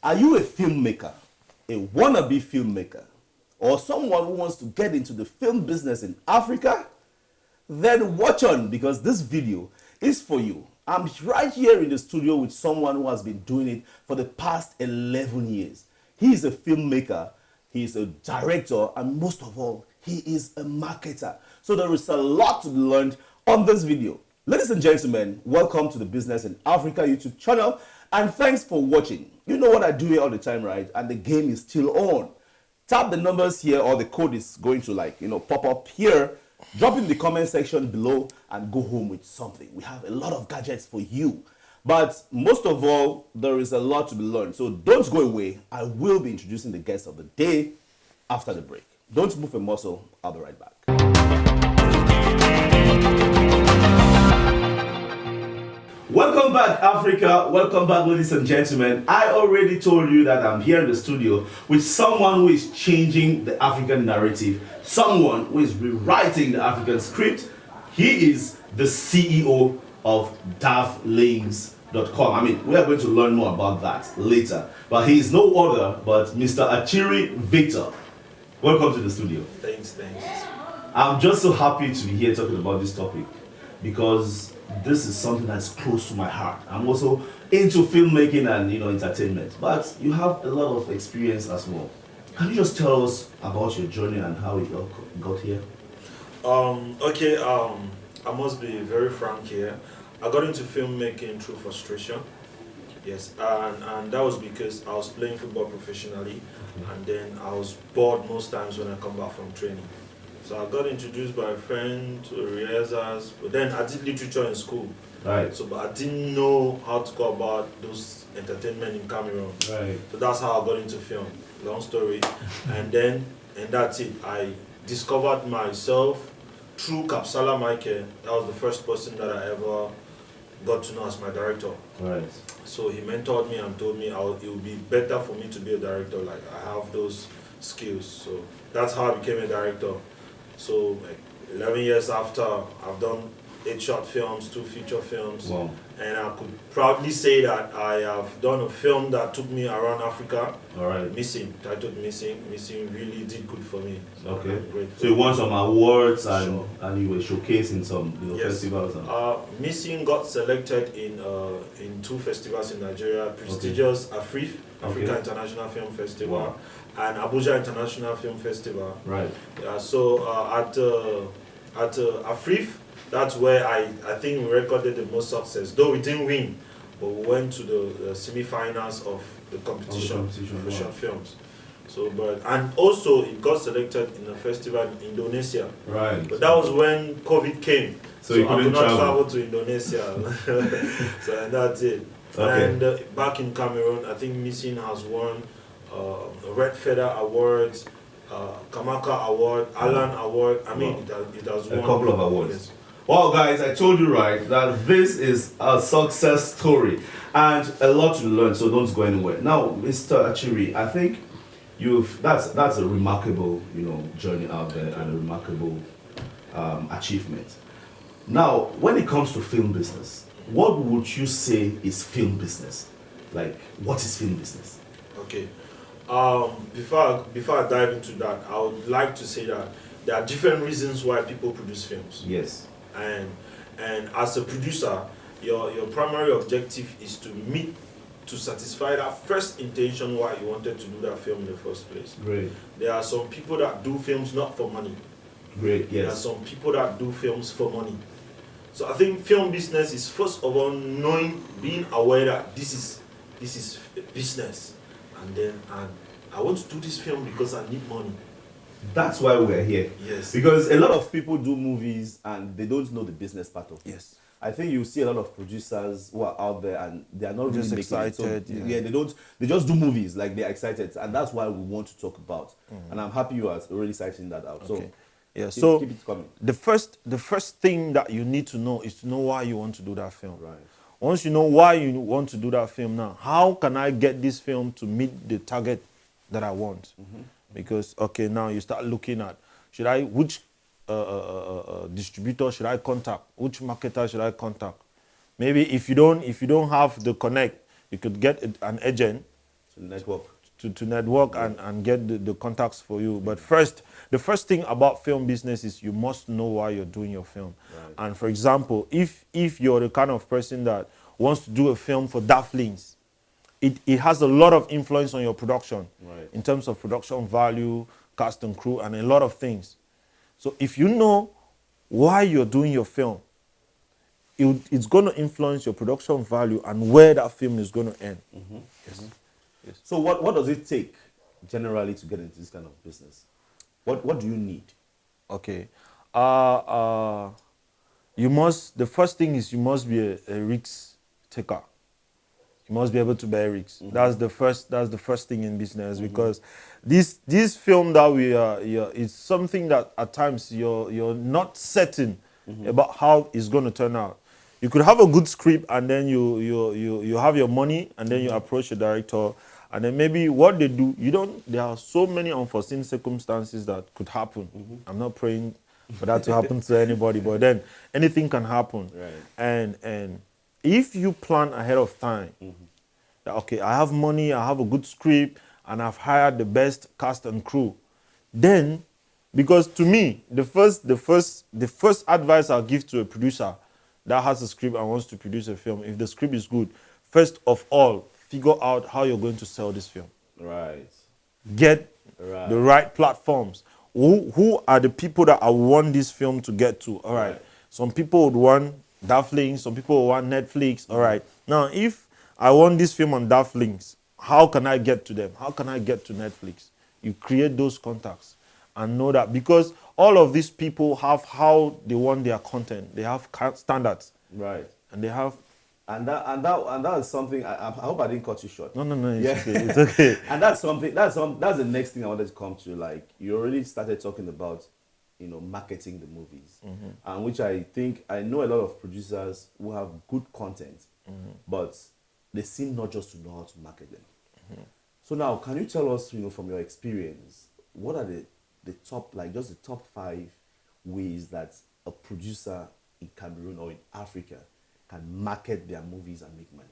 Are you a filmmaker, a wannabe filmmaker, or someone who wants to get into the film business in Africa? Then watch on, because this video is for you. I'm right here in the studio with someone who has been doing it for the past 11 years. He is a filmmaker, he is a director, and most of all, he is a marketer. So there is a lot to be learned on this video. Ladies and gentlemen, welcome to the Business in Africa YouTube channel, and thanks for watching. You know what I do here all the time, right? And the game is still on. Tap the numbers here, or the code is going to pop up here. Drop in the comment section below and go home with something. We have a lot of gadgets for you. But most of all, there is a lot to be learned. So don't go away. I will be introducing the guest of the day after the break. Don't move a muscle. I'll be right back. Welcome back, Africa. Welcome back, ladies and gentlemen. I already told you that I'm here in the studio with someone who is changing the African narrative, someone who is rewriting the African script. He is the CEO of DAVLinks.com. I mean, we are going to learn more about that later. But he is no other but Mr. Achiri Victor. Welcome to the studio. Thanks. I'm just so happy to be here talking about this topic because this is something that's close to my heart. I'm also into filmmaking and entertainment, but you have a lot of experience as well. Can you just tell us about your journey and how it all got here? I must be very frank here. I got into filmmaking through frustration. Yes, and that was because I was playing football professionally, and then I was bored most times when I come back from training. So I got introduced by a friend to rehearsals, but then I did literature in school. Right. So, but I didn't know how to go about those entertainment in Cameroon. Right. So that's how I got into film. Long story. and that's it. I discovered myself through Kapsala Michael. That was the first person that I ever got to know as my director. Right. So he mentored me and told me it would be better for me to be a director. Like, I have those skills. So that's how I became a director. So 11 years after, I've done 8 short films, 2 feature films. Wow. And I could proudly say that I have done a film that took me around Africa. All right. Missing, titled Missing. Missing really did good for me. So okay. I'm grateful. So you won some awards and, Sure. and you were showcased in some Yes. festivals. And Missing got selected in 2 festivals in Nigeria, prestigious AFRIF, Africa International Film Festival, wow. and Abuja International Film Festival. Right. So at AFRIF, that's where I think we recorded the most success. Though we didn't win, but we went to the semi-finals of the competition for short films. So, and also it got selected in a festival in Indonesia. Right. But that was when COVID came. So you I couldn't could not travel to Indonesia. So and that's it. Okay. And back in Cameroon, I think Missing has won a Red Feather Award, Kamaka Award, Alan Award. I mean, it has won a couple of awards. Yes. Well, guys, I told you right that this is a success story and a lot to learn. So don't go anywhere. Now, Mr. Achiri, I think that's a remarkable journey out there and a remarkable achievement. Now, when it comes to film business, what would you say is film business? Like, what is film business? Okay. Before I dive into that, I would like to say that there are different reasons why people produce films. Yes. And as a producer, your primary objective is to satisfy that first intention why you wanted to do that film in the first place. Great. There are some people that do films not for money. Great, yes. There are some people that do films for money. So I think film business is first of all being aware that this is business, and I want to do this film because I need money. That's why we're here. Yes. Because a lot of people do movies and they don't know the business part of it. Yes. I think you see a lot of producers who are out there and they are not just really excited. Making it. So, they just do movies like they're excited, and that's why we want to talk about. And I'm happy you are already citing that out. Okay. So So keep it coming. the first thing that you need to know is to know why you want to do that film. Right. Once you know why you want to do that film, now how can I get this film to meet the target that I want? Because now you start looking at which distributor should I contact, which marketer should I contact. Maybe if you don't have the connect, you could get an agent To network. To network and get the contacts for you. But first, the first thing about film business is you must know why you're doing your film. Right. And for example, if you're the kind of person that wants to do a film for Dafflings, it has a lot of influence on your production, Right. in terms of production value, cast and crew, and a lot of things. So if you know why you're doing your film, it's going to influence your production value and where that film is going to end. Yes. Yes. So what does it take generally to get into this kind of business? What do you need? Okay. The first thing is you must be a risk taker. You must be able to bear risks. That's the first thing in business, because this film that we are is something that at times you're not certain about how it's going to turn out. You could have a good script and then you have your money and then you approach the director, and then maybe what they do, there are so many unforeseen circumstances that could happen. I'm not praying for that to happen to anybody, but then anything can happen. Right. And if you plan ahead of time, that, okay, I have money, I have a good script, and I've hired the best cast and crew, then, because to me, the first advice I'll give to a producer that has a script and wants to produce a film, if the script is good, first of all, figure out how you're going to sell this film. Right. Get the right platforms. Who are the people that I want this film to get to? All right. Some people would want Dafflings, some people would want Netflix. All right. Now, if I want this film on Dafflings, how can I get to them? How can I get to Netflix? You create those contacts and know that, because all of these people have how they want their content. They have standards. Right. And they have... And that is something. I hope I didn't cut you short. No, it's okay. It's okay. And that's something. That's the next thing I wanted to come to. Like, you already started talking about, marketing the movies, and which I think I know a lot of producers who have good content, but they seem not just to know how to market them. So now, can you tell us, from your experience, what are the top, like just the top 5 ways that a producer in Cameroon or in Africa can market their movies and make money?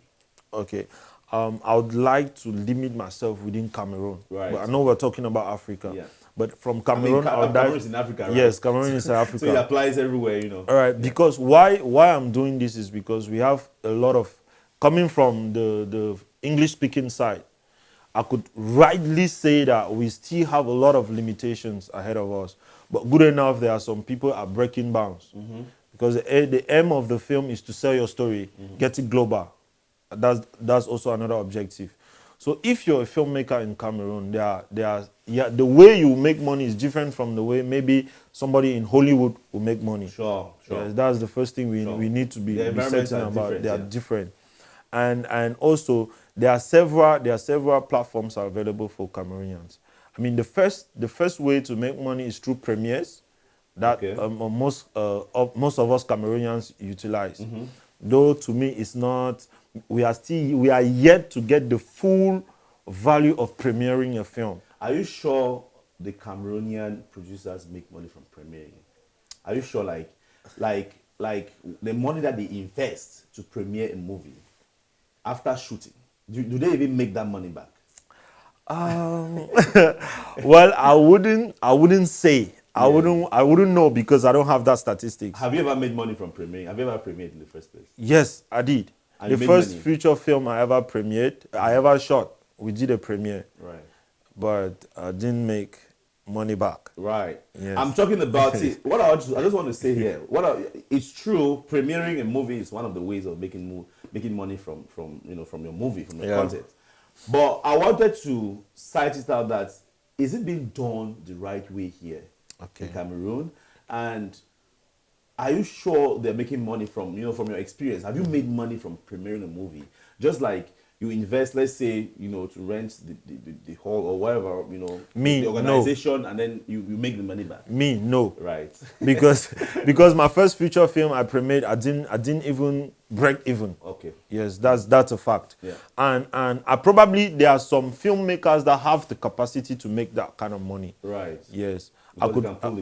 Okay. I would like to limit myself within Cameroon. Right. But I know we're talking about Africa. Yeah. But from Cameroon, Cameroon is in Africa, right? Yes, Cameroon is in Africa. So it applies everywhere, All right. Yeah. Because why I'm doing this is because we have a lot of, coming from the English-speaking side, I could rightly say that we still have a lot of limitations ahead of us. But good enough, there are some people are breaking bounds. Because the aim of the film is to sell your story, get it global. That's also another objective. So if you're a filmmaker in Cameroon, the way you make money is different from the way maybe somebody in Hollywood will make money. Sure. Yes, that's the first thing we need to be certain about. They are different. And also there are several platforms available for Cameroonians. I mean, the first way to make money is through premieres that most of us Cameroonians utilize. Though to me it's not, we are yet to get the full value of premiering a film. Are you sure the Cameroonian producers make money from premiering? Are you sure, like the money that they invest to premiere a movie after shooting, do they even make that money back? Well, I wouldn't say. I wouldn't know, because I don't have that statistics. Have you ever made money from premiering? Have you ever premiered in the first place? Yes, I did. And the first feature film I ever premiered, I ever shot, we did a premiere. Right. But I didn't make money back. Right. Yes. I'm talking about it. I just want to say here, it's true, premiering a movie is one of the ways of making money from your movie, from your content. But I wanted to cite it out that, is it being done the right way here in Cameroon? And are you sure they're making money from your experience? Have you made money from premiering a movie? Just like you invest, let's say, to rent the hall or whatever, the organization, no. And then you make the money back. Me, no. Right. because my first feature film I premiered, I didn't even break even. Okay. Yes, that's a fact. Yeah. And I probably, there are some filmmakers that have the capacity to make that kind of money. Right. Yes.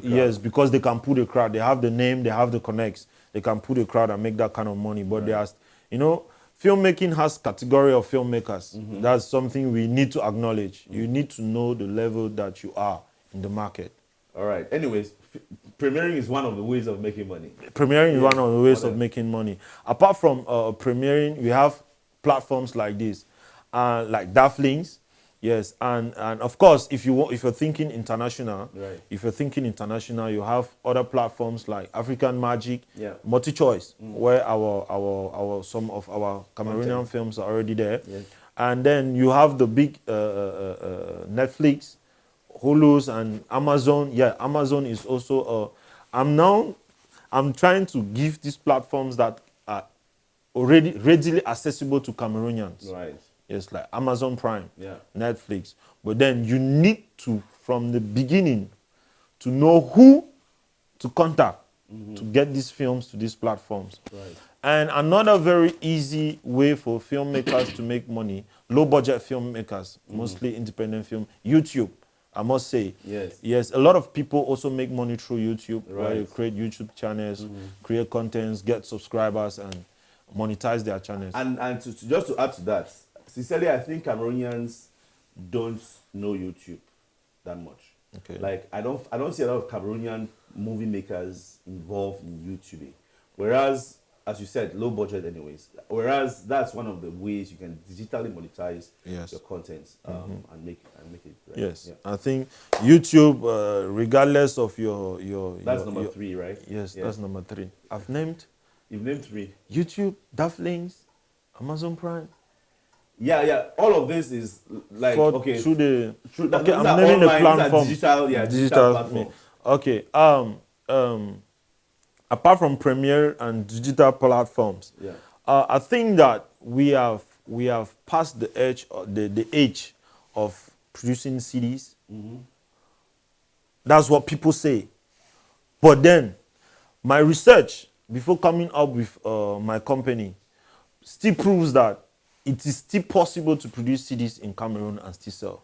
Yes, because they can pull the crowd. They have the name, they have the connects. They can pull the crowd and make that kind of money. But filmmaking has category of filmmakers. That's something we need to acknowledge. You need to know the level that you are in the market. All right. Anyways, premiering is one of the ways of making money. Premiering is one of the ways What of else? making money. Apart from premiering, we have platforms like this, like Dafflings, yes, and of course, if you're thinking international, Right. if you're thinking international, you have other platforms like African Magic, Yeah. MultiChoice, where our some of our Cameroonian films are already there, Yes. and then you have the big Netflix, Hulu's and Amazon. Yeah, Amazon is also. I'm trying to give these platforms that are already readily accessible to Cameroonians. Right. Yes, like Amazon Prime, Yeah. Netflix. But then you need to, from the beginning, to know who to contact to get these films to these platforms. Right. And another very easy way for filmmakers to make money, low budget filmmakers, mostly independent film, YouTube, I must say. Yes. Yes, a lot of people also make money through YouTube, where you Right. create YouTube channels, create contents, get subscribers, and monetize their channels. And just to add to that, sincerely, I think Cameroonians don't know YouTube that much. Okay. Like I don't see a lot of Cameroonian movie makers involved in YouTubing. Whereas, as you said, low budget anyways. Whereas that's one of the ways you can digitally monetize Yes. your content and make it. Right? Yes, Yeah. I think YouTube, regardless of your That's your- number your- 3, right? Yes, Yeah. that's number 3. I've named You've named 3. YouTube, Dafflings, Amazon Prime. Yeah. All of this is like Through okay. the through that, okay, these I'm are naming the online, these are platform. digital platforms. Okay. Apart from Premiere and digital platforms, Yeah. I think that we have passed the edge, the age of producing CDs. That's what people say. But then, my research before coming up with my company still proves that it is still possible to produce CDs in Cameroon and still sell.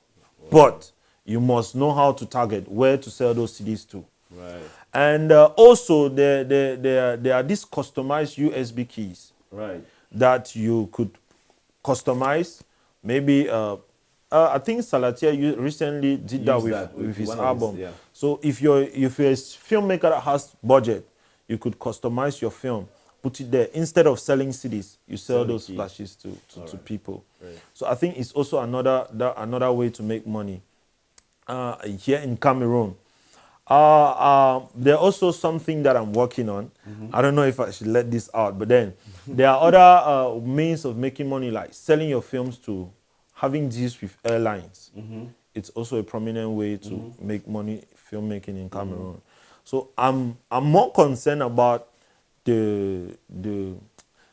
But you must know how to target where to sell those CDs to. Right. And also, there are these customized USB keys Right. that you could customize. Maybe I think Salatier recently did that Use with, that with his one of his- album. yeah. So if you're a filmmaker that has budget, you could customize your film, put it there. Instead of selling CDs, you sell the those key. flashes to people. Right. So I think it's also another way to make money here in Cameroon. There's also something that I'm working on. I don't know if I should let this out, but then there are other means of making money, like selling your films to having deals with airlines. It's also a prominent way to make money filmmaking in Cameroon. So I'm more concerned about the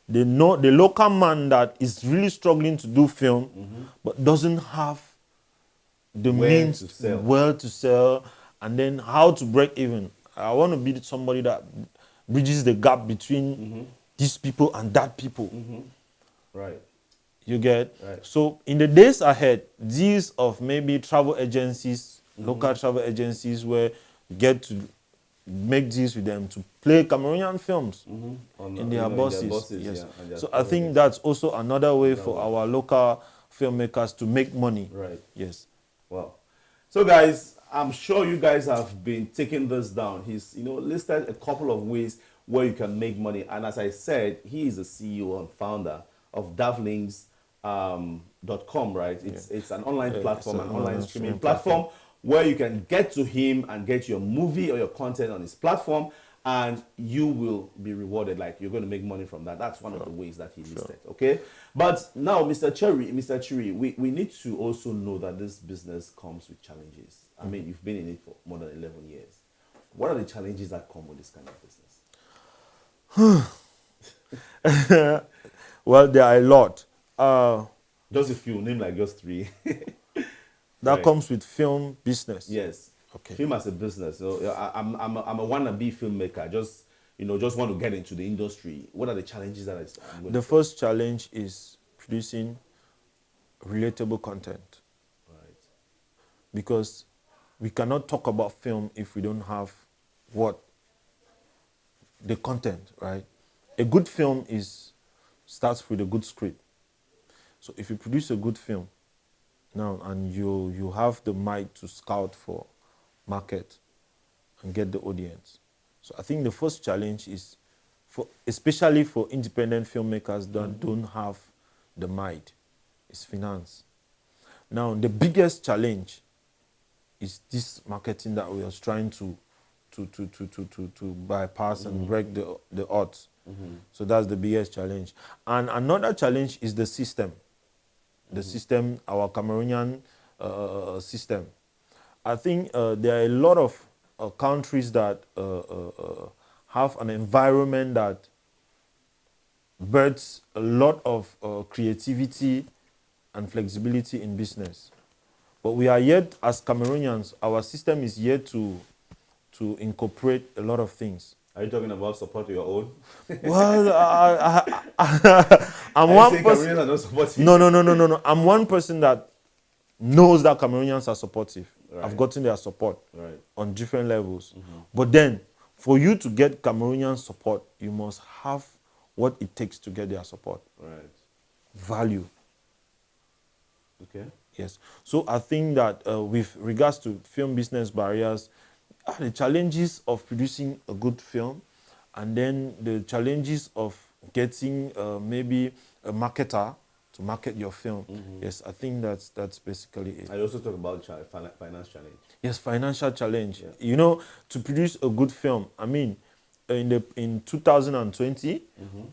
local man that is really struggling to do film, but doesn't have the Where means to sell. where to sell, and then how to break even. I want to be somebody that bridges the gap between these people and that people. Right. You get? Right. So in the days ahead, these of maybe travel agencies, local travel agencies, where you get to make deals with them to play Cameroonian films in their buses. Yes. yeah, and their So I travel think agencies. that's also another way for our local filmmakers to make money. Right. Yes. Wow. So guys, I'm sure you guys have been taking this down. He's listed a couple of ways where you can make money. And as I said, he is the CEO and founder of davlings.com, right? It's an online platform, an online streaming platform where you can get to him and get your movie or your content on his platform, and you will be rewarded. Like, you're going to make money from that. That's one of the ways that he listed. Okay. But now, Mr. Chiri, we need to also know that this business comes with challenges. I mean, you've been in it for more than 11 years. What are the challenges that come with this kind of business? Well, there are a lot. Just a few, name like just 3. That Right. comes with film business. Yes. Okay. Film as a business. So I'm a wannabe filmmaker. Just want to get into the industry. What are the challenges that I'm going The to first challenge is producing relatable content, Right. because we cannot talk about film if we don't have the content, right? A good film is starts with a good script. So if you produce a good film now and you have the mic to scout for market and get the audience. So I think the first challenge is, especially for independent filmmakers that don't have the might, is finance. Now the biggest challenge is this marketing that we are trying to bypass and break the odds. So that's the biggest challenge. And another challenge is the system. The system, our Cameroonian system. I think there are a lot of countries that have an environment that births a lot of creativity and flexibility in business. But we are yet, as Cameroonians, our system is yet to incorporate a lot of things. Are you talking about support your own? Well, I'm one person. Cameroonians are not supporting. No. I'm one person that knows that Cameroonians are supportive. Right. I've gotten their support on different levels. But then, for you to get Cameroonian support, you must have what it takes to get their support. Right. Value. Okay. Yes. So I think that with regards to film business barriers, the challenges of producing a good film, and then the challenges of getting maybe a marketer to market your film. Yes, I think that's basically it. I also talk about finance challenge. Yes, financial challenge. Yeah. You know, to produce a good film, I mean, in 2020,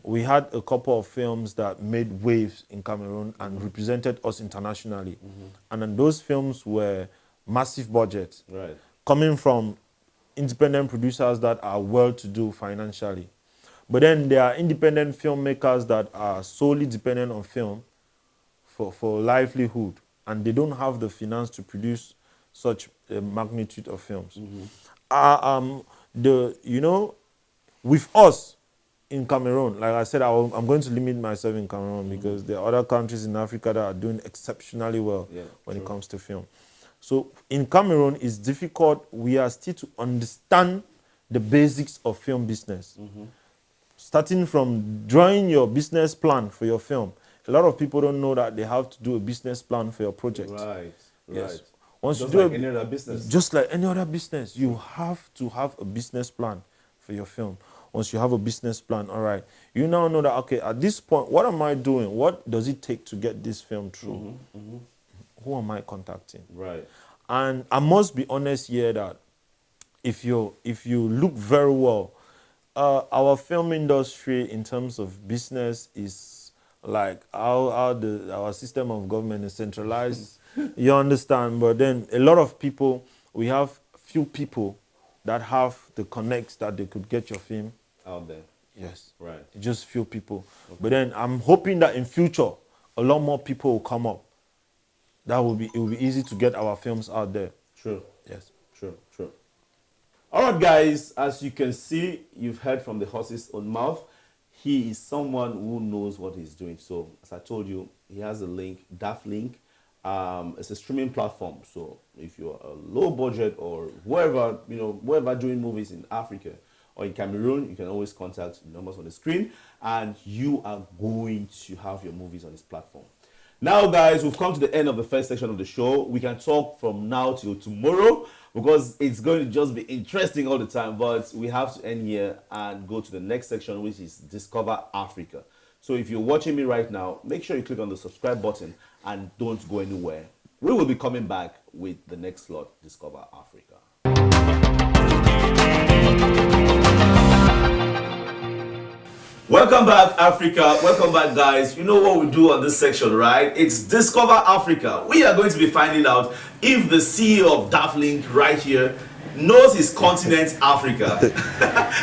we had a couple of films that made waves in Cameroon and represented us internationally. And then those films were massive budget, coming from independent producers that are well-to-do financially. But then there are independent filmmakers that are solely dependent on film for livelihood, and they don't have the finance to produce such a magnitude of films. With us in Cameroon, like I said, I'm going to limit myself in Cameroon because there are other countries in Africa that are doing exceptionally well when it comes to film. So in Cameroon, it's difficult. We are still to understand the basics of film business. Starting from drawing your business plan for your film. A lot of people don't know that they have to do a business plan for your project. Right. Yes. Once Just you do like any other business. Just like any other business, you have to have a business plan for your film. Once you have a business plan, all right, you now know that, okay, at this point, what am I doing? What does it take to get this film through? Who am I contacting? Right. And I must be honest here that if you look very well, our film industry in terms of business is like how our system of government is centralized. You understand? But then a lot of people, we have few people that have the connects that they could get your film out there. Yes. Right. Just few people. Okay. But then I'm hoping that in future, a lot more people will come up. It will be easy to get our films out there. True. Yes. True. All right, guys, as you can see, you've heard from the horse's own mouth. He is someone who knows what he's doing. So, as I told you, he has a link, DAF link. It's a streaming platform. So, if you're a low budget or whoever doing movies in Africa or in Cameroon, you can always contact the numbers on the screen, and you are going to have your movies on this platform. Now, guys, we've come to the end of the first section of the show. We can talk from now till tomorrow because it's going to just be interesting all the time. But we have to end here and go to the next section, which is Discover Africa. So if you're watching me right now, make sure you click on the subscribe button and don't go anywhere. We will be coming back with the next slot, Discover Africa. Welcome back, Africa. Welcome back, guys. You know what we do on this section, right? It's Discover Africa. We are going to be finding out if the CEO of Daflink right here knows his continent, Africa.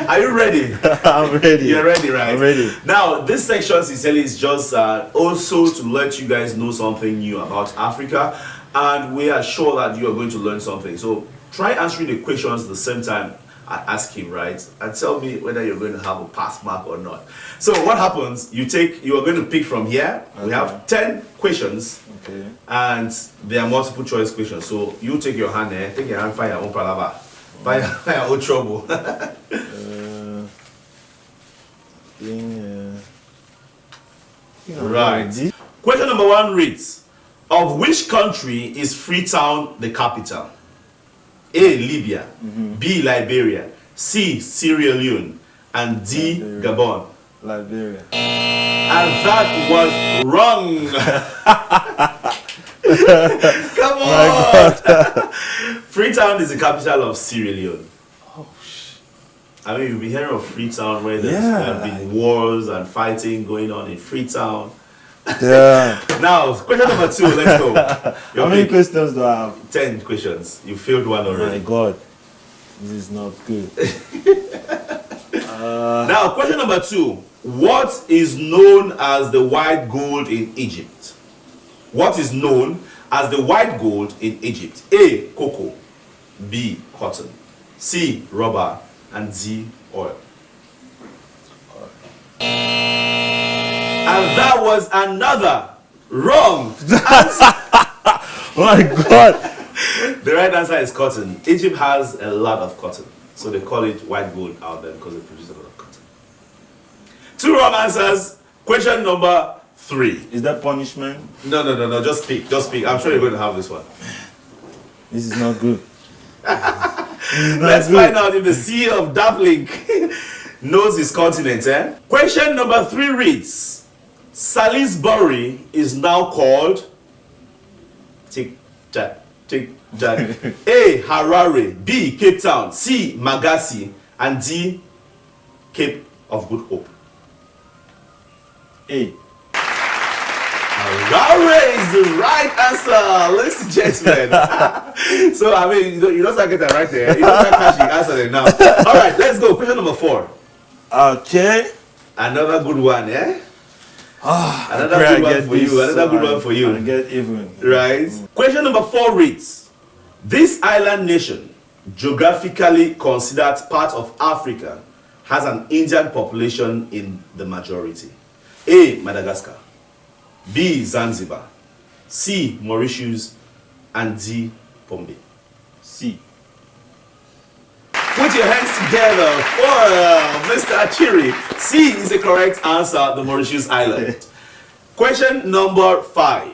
Are you ready? I'm ready. You're ready, right? I'm ready. Now, this section, sincerely, is just also to let you guys know something new about Africa. And we are sure that you are going to learn something. So try answering the questions at the same time I ask him, right? And tell me whether you're going to have a pass mark or not. So what happens, you are going to pick from here. Okay. We have 10 questions. Okay. And they are multiple choice questions. So you take your hand there, take your hand, find your own palava. Find your own trouble. Right. Question number 1 reads, of which country is Freetown the capital? A. Libya, B. Liberia, C. Sierra Leone, and D. Gabon. Liberia. And that was wrong. Come on. Freetown is the capital of Sierra Leone. Oh, shit. I mean, you'll be hearing of Freetown where there's been wars and fighting going on in Freetown. Yeah. Now, question number 2, let's go. How many questions do I have? 10 questions. You failed one Oh already. my God. This is not good. Now, question number 2. What is known as the white gold in Egypt? What is known as the white gold in Egypt? A. Cocoa, B. Cotton, C. Rubber, and D. Oil. And that was another wrong answer. Oh my God. The right answer is cotton. Egypt has a lot of cotton, so they call it white gold out there because they produce a lot of cotton. 2 wrong answers. Question number 3. Is that punishment? No. Just speak. I'm sure you're going to have this one. This is not good. Let's find out if the CEO of Daplink knows his continent. Question number 3 reads, Salisbury is now called tick tack. A. Harare, B. Cape Town, C. Magasi, and D. Cape of Good Hope. A. Harare is the right answer, ladies and gentlemen. So, I mean, you don't get that right there. You don't catch the answer there now. All right, let's go. Question number 4. Okay. Another good one, yeah? Another Pray good I one get for this, you. Another good one for I you. get even. Right? Question number 4 reads, this island nation, geographically considered part of Africa, has an Indian population in the majority. A. Madagascar, B. Zanzibar, C. Mauritius, and D. Pombe. C. Put your hands together for Mr. Achiri. C is the correct answer, the Mauritius Island. Question number 5.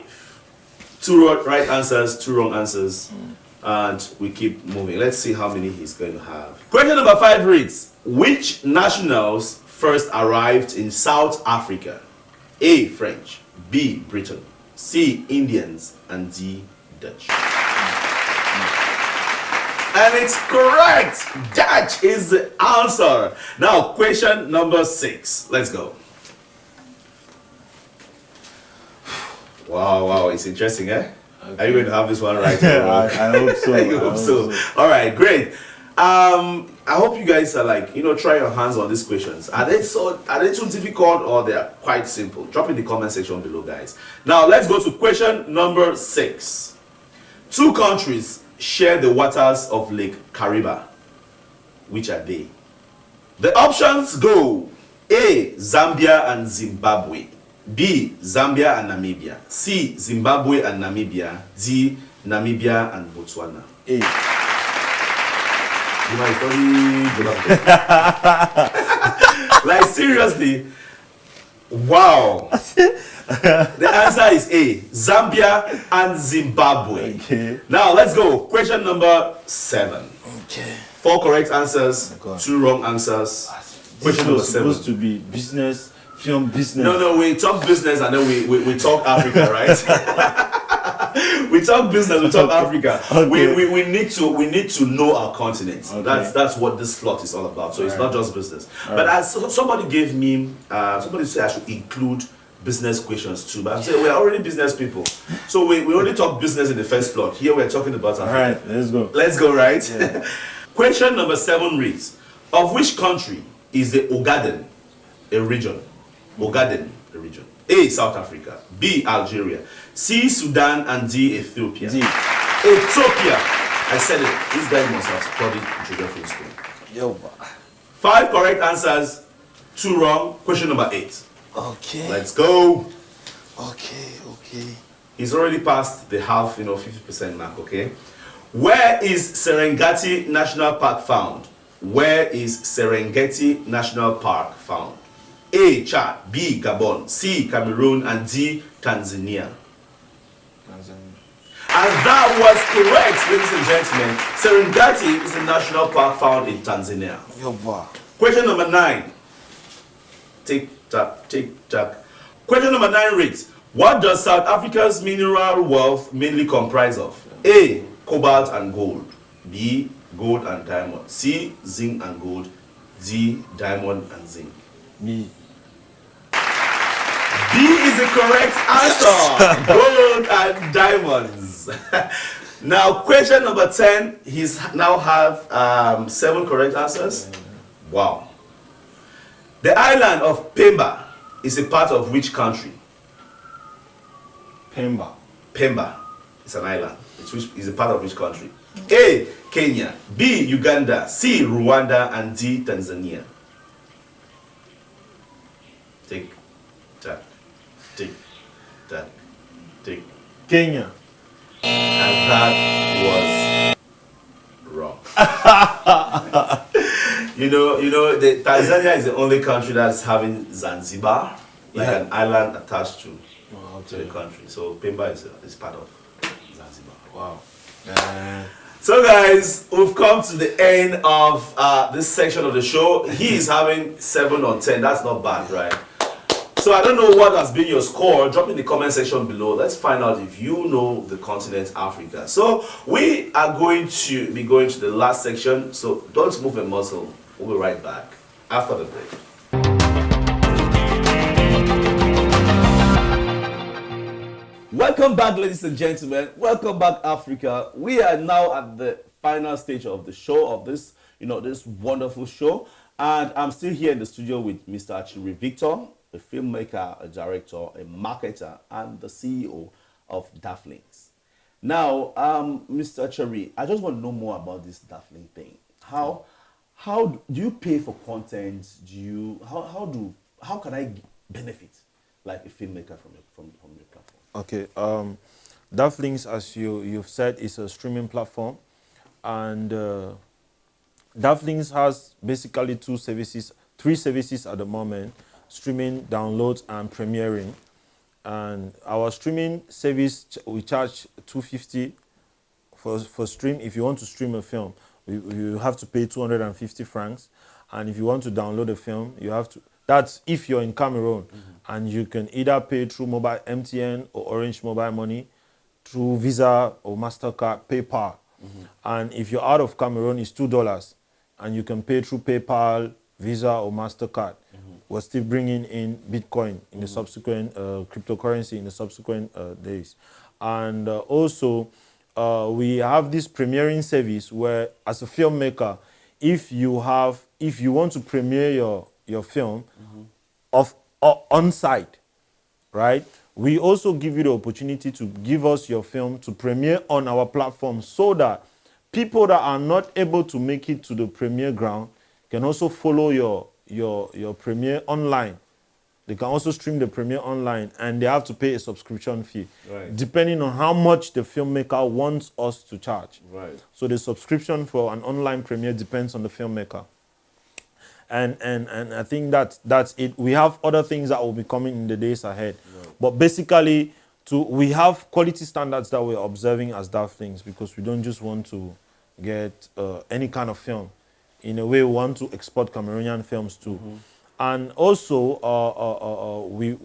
2 right answers, 2 wrong answers, and we keep moving. Let's see how many he's going to have. Question number 5 reads, which nationals first arrived in South Africa? A. French, B. Britain, C. Indians, and D. Dutch. And it's correct. Dutch is the answer. Now, question number 6. Let's go. Wow, it's interesting, eh? Okay. Are you going to have this one right? I hope so. I hope so. All right, great. I hope you guys are try your hands on these questions. Are they too difficult or they are quite simple? Drop in the comment section below, guys. Now, let's go to question number 6. 2 countries share the waters of Lake Kariba. Which are they? The options go: A. Zambia and Zimbabwe, B. Zambia and Namibia, C. Zimbabwe and Namibia, D. Namibia and Botswana. A. You might study like seriously. Wow. The answer is A. Zambia and Zimbabwe. Okay. Now let's go. Question number 7. Okay. 4 correct answers, Oh 2 wrong answers. Question number 7. Supposed to be business, film business. No, we talk business and then we talk Africa, right? We talk business, we talk Africa. Okay. We need to know our continent. Okay. That's what this plot is all about. So it's not just business. But as somebody gave me, somebody said I should include business questions too. But I'm saying we're already business people. So we only talk business in the first plot. Here we're talking about Africa. All right, let's go. Let's go, right? Yeah. Question number 7 reads, of which country is the Ogaden a region? Ogaden a region. A. South Africa, B. Algeria, C. Sudan, and D. Ethiopia. D. Ethiopia. I said it. This guy must have studied geography in school. Yo. 5 correct answers, 2 wrong. Question number 8. Okay. Let's go. Okay. He's already passed the half, 50% mark, okay? Where is Serengeti National Park found? Where is Serengeti National Park found? A. Chad, B. Gabon, C. Cameroon, and D. Tanzania. And that was correct, ladies and gentlemen. Serengeti is a national park found in Tanzania. Question number 9. Tick tock, tick tock. Question number 9 reads: what does South Africa's mineral wealth mainly comprise of? A. Cobalt and gold. B. Gold and diamond. C. Zinc and gold. D. Diamond and zinc. B. B is the correct answer. Gold and diamonds. Now, question number 10. He's now have 7 correct answers. Wow. The island of Pemba is a part of which country? Pemba. Pemba is an island. It's a part of which country? A. Kenya. B. Uganda. C. Rwanda. And D. Tanzania. Tick, tack, tick, tack, tick. Kenya. And that was wrong. you know, the Tanzania is the only country that's having Zanzibar, like an island attached to the country. So Pemba is part of Zanzibar. Wow. So guys, we've come to the end of this section of the show. He is having 7 on 10. That's not bad, right? So I don't know what has been your score. Drop in the comment section below. Let's find out if you know the continent Africa. So we are going to be going to the last section. So don't move a muscle. We'll be right back after the break. Welcome back, ladies and gentlemen. Welcome back, Africa. We are now at the final stage of the show, of this, this wonderful show. And I'm still here in the studio with Mr. Achiri Victor, a filmmaker, a director, a marketer, and the CEO of Daflings. Now, Mr. Achiri, I just want to know more about this Dafling thing. How do you pay for content? How can I benefit like a filmmaker from your platform? Okay, Daflings, as you've said, is a streaming platform, and Daflings has basically 3 services at the moment: streaming, downloads, and premiering. And our streaming service, we charge $250 for stream. If you want to stream a film, you have to pay 250 francs, and if you want to download a film, you have to. That's if you're in Cameroon, and you can either pay through mobile MTN or Orange Mobile Money, through Visa or MasterCard, PayPal. And if you're out of Cameroon, it's $2, and you can pay through PayPal, Visa or MasterCard. We're still bringing in Bitcoin in the subsequent cryptocurrency in the subsequent days. And also, we have this premiering service where, as a filmmaker, if you want to premiere your film on site, right? We also give you the opportunity to give us your film to premiere on our platform, so that people that are not able to make it to the premiere ground can also follow your premiere online. They can also stream the premiere online, and they have to pay a subscription fee, right, depending on how much the filmmaker wants us to charge. Right. So the subscription for an online premiere depends on the filmmaker. And I think that's it. We have other things that will be coming in the days ahead. Right. But basically, we have quality standards that we're observing as Daflings, because we don't just want to get any kind of film. In a way, we want to export Cameroonian films too. And also, we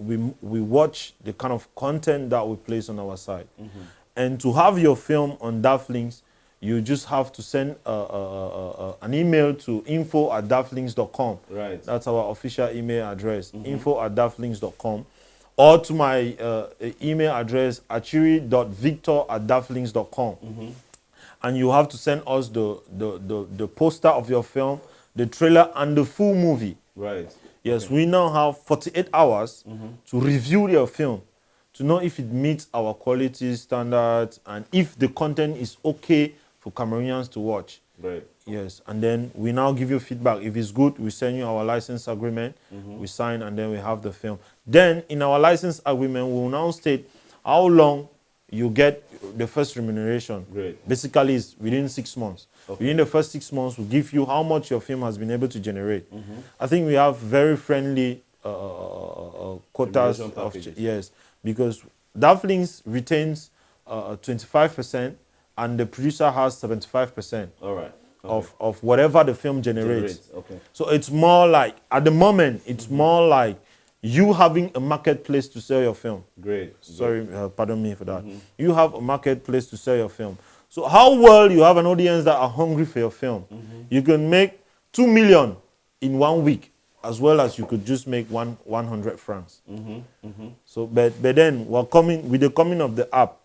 watch the kind of content that we place on our site. And to have your film on Daflings, you just have to send an email to info@daflings.com. Right. That's our official email address, info@daflings.com. Or to my email address, achiri.victor@daflings.com. And you have to send us the poster of your film, the trailer, and the full movie. Right. Yes, okay. We now have 48 hours to review your film, to know if it meets our quality standards and if the content is okay for Cameroonians to watch. Right. Yes, and then we now give you feedback. If it's good, we send you our license agreement, we sign, and then we have the film. Then in our license agreement, we will now state how long you get the first remuneration. Great. Basically, it's within 6 months. Okay. Within the first 6 months, we'll give you how much your film has been able to generate. I think we have very friendly quotas Remuneration of packages. yes, because Dafflings retains 25% and the producer has 75% All right. of whatever the film generates. Okay. So it's more like, at the moment, it's more like you having a marketplace to sell your film. Great. Sorry, pardon me for that. You have a marketplace to sell your film. So how well you have an audience that are hungry for your film. You can make 2 million in 1 week, as well as you could just make 100 francs. So, but then we're coming with the coming of the app.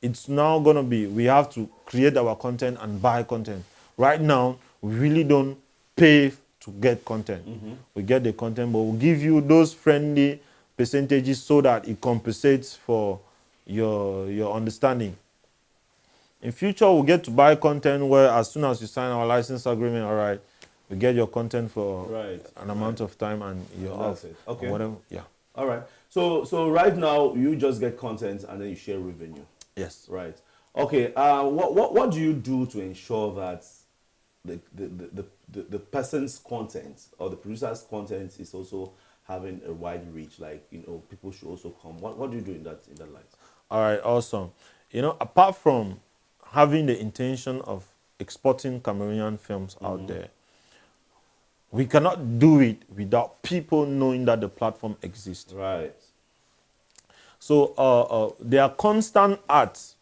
It's now going to be, we have to create our content and buy content. Right now, we really don't pay to get content. We get the content, but we'll give you those friendly percentages so that it compensates for your understanding. In future, we'll get to buy content where as soon as you sign our license agreement, all right, we get your content for an amount of time and you're off. That's it. Okay. Or whatever. Yeah. All right. So right now you just get content and then you share revenue. Yes. Right. Okay. What do you do to ensure that the person's content or the producer's content is also having a wide reach? Like, people should also come. What do you do in that light? All right. Awesome. Apart from having the intention of exporting Cameroonian films out there, we cannot do it without people knowing that the platform exists. Right. So there are constant ads,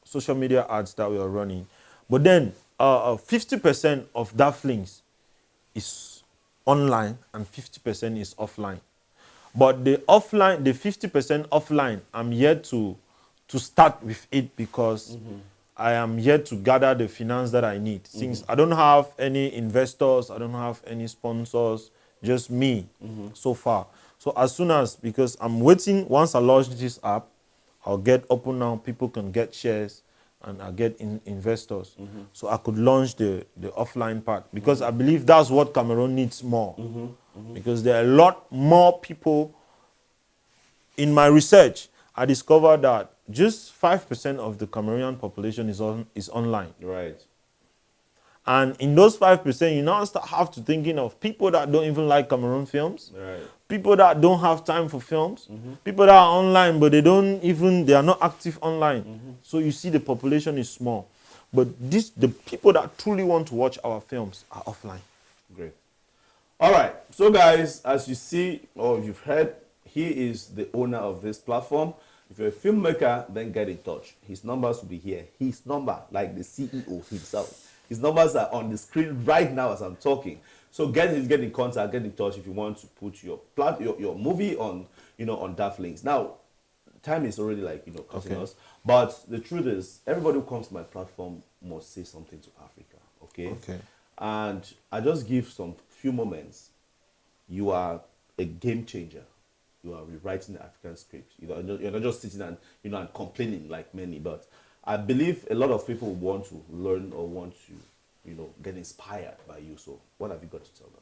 social media ads that we are running. But then 50% of Dafflings is online and 50% is offline. But the 50% offline, I'm yet to start with it because I am yet to gather the finance that I need. Since I don't have any investors, I don't have any sponsors, just me so far. So as soon as, because I'm waiting, once I launch this app, I'll get open now, people can get shares and I'll get investors. So I could launch the offline part because I believe that's what Cameroon needs more. Because there are a lot more people. In my research, I discovered that just 5% of the Cameroonian population is online. Right. And in those 5%, you now have to thinking of people that don't even like Cameroon films, Right. people that don't have time for films, people that are online but they are not active online. So you see the population is small. But the people that truly want to watch our films are offline. Great. All right. So guys, as you see or you've heard, he is the owner of this platform. If you're a filmmaker, then get in touch. His numbers will be here. His number, like the CEO himself. His numbers are on the screen right now as I'm talking. So get in contact, get in touch if you want to put your movie on, on Dafflings. Now, time is already cutting us. But the truth is, everybody who comes to my platform must say something to Africa. Okay. And I just give some few moments. You are a game changer. You are rewriting the African script. You're not just sitting and and complaining like many. But I believe a lot of people want to learn or want to get inspired by you. So what have you got to tell them?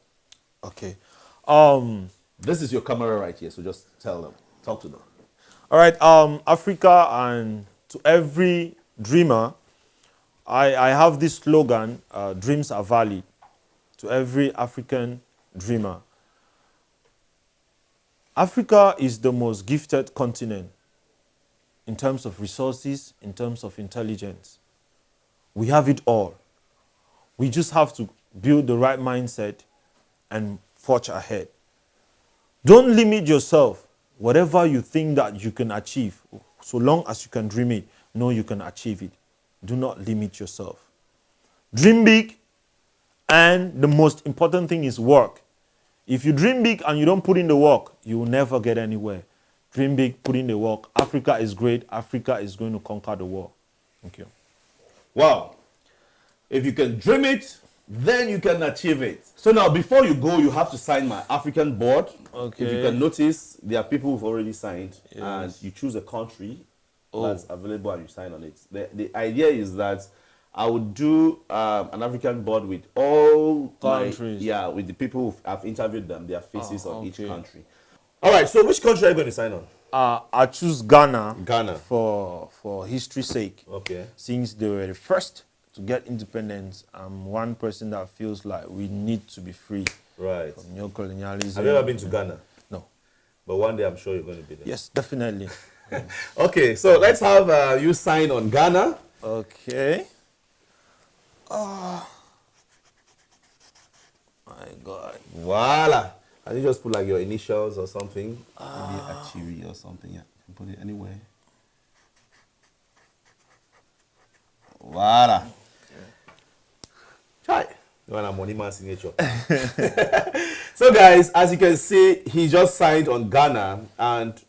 Okay. This is your camera right here. So just tell them. Talk to them. All right. Africa, and to every dreamer, I have this slogan: dreams are valid. To every African dreamer. Africa is the most gifted continent in terms of resources, in terms of intelligence. We have it all. We just have to build the right mindset and forge ahead. Don't limit yourself. Whatever you think that you can achieve, so long as you can dream it, know you can achieve it. Do not limit yourself. Dream big, and the most important thing is work. If you dream big and you don't put in the work, you will never get anywhere. Dream big, put in the work. Africa is great. Africa is going to conquer the world. Thank you. Wow. If you can dream it, then you can achieve it. So now, before you go, you have to sign my African board. Okay. If you can notice, there are people who've already signed. Yes. And you choose a country that's available and you sign on it. The idea is that I would do an African board with all countries. With the people who I've interviewed them, their faces on each country. All right, so which country are you going to sign on? I choose Ghana. Ghana. For history's sake. Okay. Since they were the first to get independence, I'm one person that feels like we need to be free Right. from neocolonialism. Have you ever been to Ghana? No. But one day I'm sure you're going to be there. Yes, definitely. Okay, so let's have you sign on Ghana. Okay. Oh my God. Voila. Can you just put like your initials or something? Maybe Achiri or something. Yeah, you can put it anywhere. Voila. Try. You want a money man signature. So guys, as you can see, he just signed on Ghana, and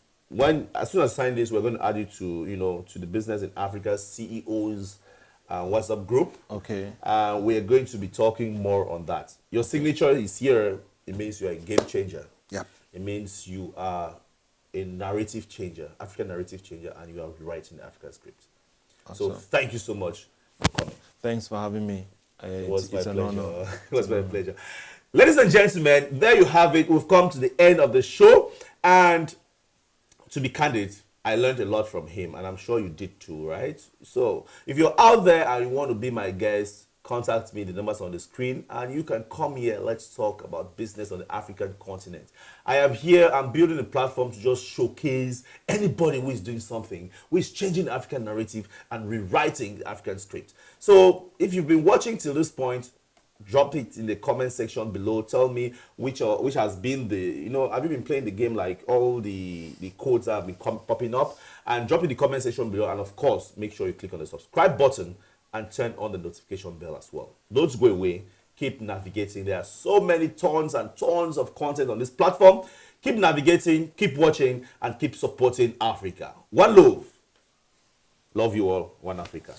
as soon as I sign this, we're going to add you to to the Business in Africa CEOs WhatsApp group. Okay. We're going to be talking more on that. Your signature is here. It means you're a game changer. Yep. It means you are a narrative changer, African narrative changer, and you are rewriting the African script. Awesome. So thank you so much for coming. Thanks for having me. It was my it's an pleasure. honor. It was my pleasure. Ladies and gentlemen, there you have it. We've come to the end of the show. And to be candid, I learned a lot from him, and I'm sure you did too, right? So if you're out there and you want to be my guest, contact me. The numbers on the screen, and you can come here. Let's talk about business on the African continent. I am here. I'm building a platform to just showcase anybody who is doing something, who is changing the African narrative and rewriting the African script. So if you've been watching till this point, drop it in the comment section below. Tell me which has been the, have you been playing the game, like all the codes that have been popping up, and drop in the comment section below. And of course, make sure you click on the subscribe button and turn on the notification bell as well. Don't go away. Keep navigating. There are so many tons and tons of content on this platform. Keep navigating, keep watching, and keep supporting Africa. One love. Love you all. One Africa.